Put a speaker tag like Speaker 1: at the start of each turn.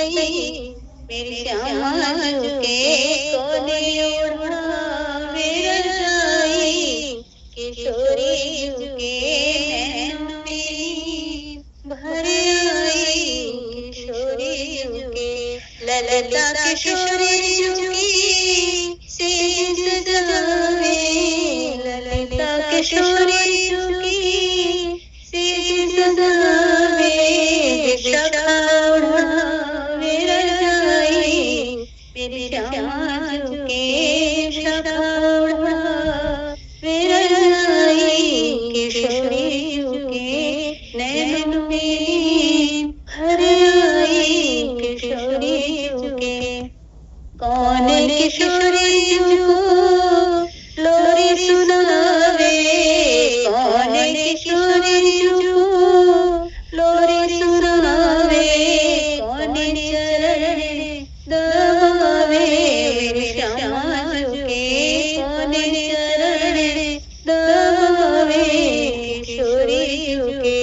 Speaker 1: मेरी श्यामा झुके कोने ओढ़ावे रजाई, किशोरी झुके नैनों में भर आई, किशोरी झुके ललता किशोरी झुकी सेज सजावे, ललता किशोरी झुकी सेज सजावे, दिशा ओढ़ावे रजाई, मेरी श्यामा झुके शाखा ओढ़ावे रजाई, किशोरी झुके नैनों में भर आई, किशोरी झुके। कौन किशोरी झुको लोरी सुनावे, कौन किशोरी झुको लोरी सुनावे, कौन चरण दबावे, मेरी श्यामा झुके कौन चरण दबावे, किशोरी झुके